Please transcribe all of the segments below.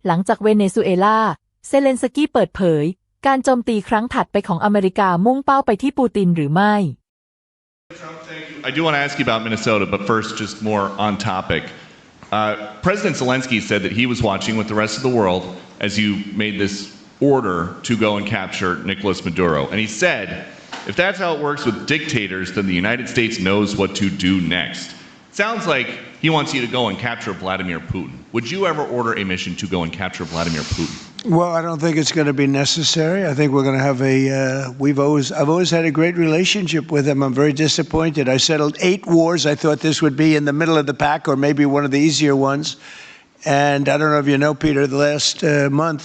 หลังจากเวเนซุเอลาเซเลนสกี้เปิดเผยการโจมตีครั้งถัดไปของอเมริกามุ่งเป้าไปที่ปูตินหรือไม่ I do want to ask you about Minnesota, but first, just more on topic. President Zelensky said that he was watching with the rest of the world as you made this order to go and capture Nicolás Maduro. And he said, if that's how it works with dictators, then the United States knows what to do next. Sounds like he wants you to go and capture Vladimir Putin. Would you ever order a mission to go and capture Vladimir Putin? Well, I don't think it's going to be necessary. I think we're going to have I've always had a great relationship with him. I'm very disappointed. I settled 8 wars. I thought this would be in the middle of the pack or maybe one of the easier ones. And I don't know if you know, Peter, the last month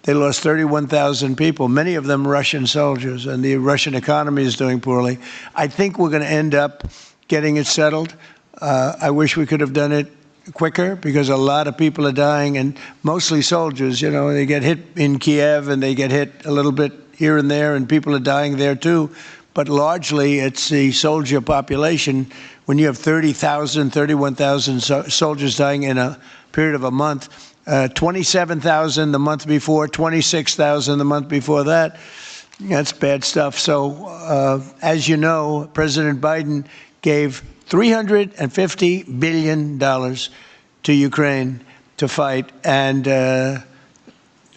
they lost 31,000 people, many of them Russian soldiers, and the Russian economy is doing poorly. I think we're going to end up getting it settled. I wish we could have done it quicker because a lot of people are dying, and mostly soldiers. You know, they get hit in Kiev and they get hit a little bit here and there, and people are dying there too. But largely it's the soldier population. When you have 30,000, 31,000 soldiers dying in a period of a month, 27,000 the month before, 26,000 the month before that, that's bad stuff. So as you know, President Biden gave $350 billion to Ukraine to fight, and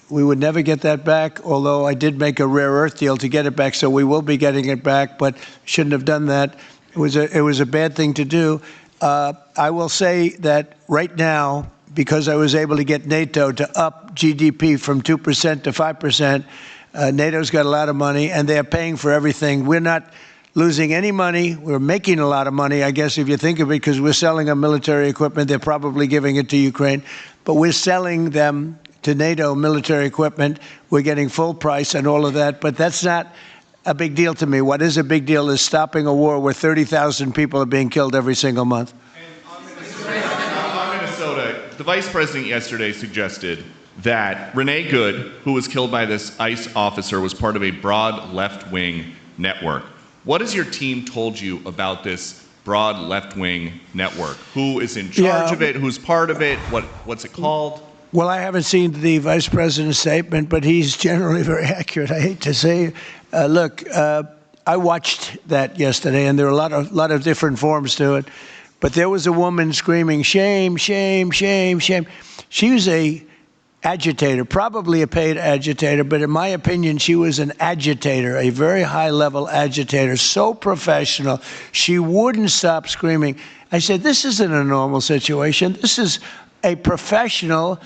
we would never get that back, although I did make a rare earth deal to get it back, so we will be getting it back, but shouldn't have done that. It was a bad thing to do. I will say that right now, because I was able to get NATO to up GDP from 2% to 5%, NATO's got a lot of money, and they're paying for everything. We're not losing any money. We're making a lot of money, I guess, if you think of it, because we're selling them military equipment. They're probably giving it to Ukraine. But we're selling them to NATO military equipment. We're getting full price and all of that. But that's not a big deal to me. What is a big deal is stopping a war where 30,000 people are being killed every single month. On Minnesota, the vice president yesterday suggested that Renee Good, who was killed by this ICE officer, was part of a broad left-wing network. What has your team told you about this broad left-wing network? Who is in charge of it? Who's part of it? What's it called? Well, I haven't seen the vice president's statement, but he's generally very accurate. I hate to say, look, I watched that yesterday, and there are a lot of different forms to it. But there was a woman screaming, "Shame, shame, shame, shame." She was a agitator, probably a paid agitator, but in my opinion, she was an agitator, a very high-level agitator, so professional. She wouldn't stop screaming. I said, this isn't a normal situation. This is a professional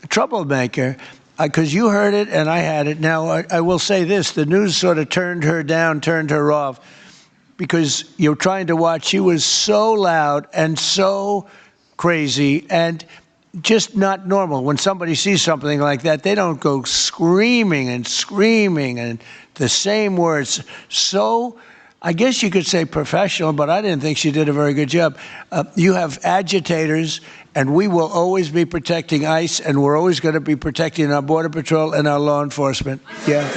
troublemaker, because you heard it and I had it. Now, I will say this. The news sort of turned her down, turned her off, because you're trying to watch. She was so loud and so crazy and just not normal. When somebody sees something like that, they don't go screaming and the same words. So I guess you could say professional, but I didn't think she did a very good job. You have agitators, and we will always be protecting ICE, and we're always going to be protecting our Border Patrol and our law enforcement. Yeah.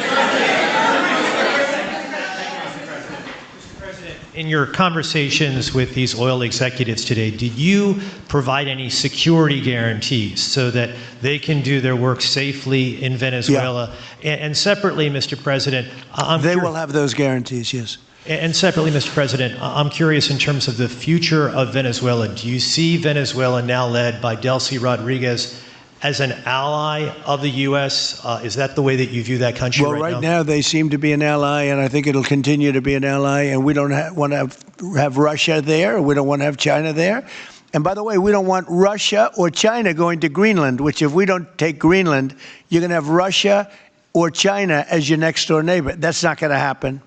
In your conversations with these oil executives today, did you provide any security guarantees so that they can do their work safely in Venezuela? Yeah. And separately, Mr. President, they will have those guarantees, yes. And separately, Mr. President, I'm curious in terms of the future of Venezuela. Do you see Venezuela now led by Delcy Rodriguez as an ally of the U.S.? Is that the way that you view that country right now? Well, right now they seem to be an ally, and I think it'll continue to be an ally, and we don't want to have Russia there. We don't want to have China there. And by the way, we don't want Russia or China going to Greenland, which if we don't take Greenland, you're going to have Russia or China as your next door neighbor. That's not going to happen.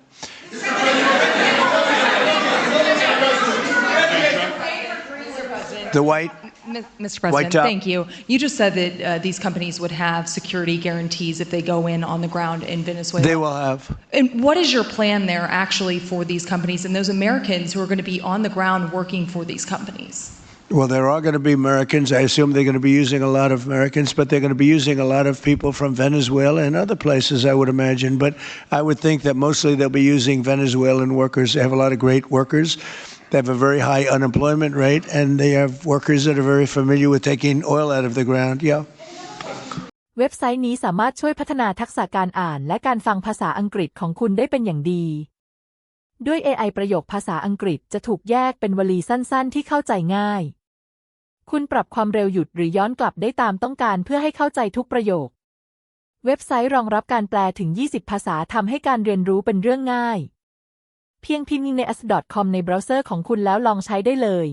The white... Mr. President, thank you. You just said that these companies would have security guarantees if they go in on the ground in Venezuela. They will have. And what is your plan there actually for these companies and those Americans who are going to be on the ground working for these companies? Well, there are going to be Americans. I assume they're going to be using a lot of Americans, but they're going to be using a lot of people from Venezuela and other places, I would imagine. But I would think that mostly they'll be using Venezuelan workers. They have a lot of great workers. They have a very high unemployment rate, and they have workers that are very familiar with taking oil out of the ground. Yeah. เว็บไซต์นี้สามารถช่วยพัฒนาทักษะการอ่านและการฟังภาษาอังกฤษของคุณได้เป็นอย่างดี ด้วย AI ประโยคภาษาอังกฤษจะถูกแยกเป็นวลีสั้นๆที่เข้าใจง่าย คุณปรับความเร็วหยุดหรือย้อนกลับได้ตามต้องการเพื่อให้เข้าใจทุกประโยค เว็บไซต์รองรับการแปลถึง 20 ภาษาทำให้การเรียนรู้เป็นเรื่องง่าย เพียงพิมพ์ใน as.com ในเบราว์เซอร์ของคุณแล้วลองใช้ได้เลย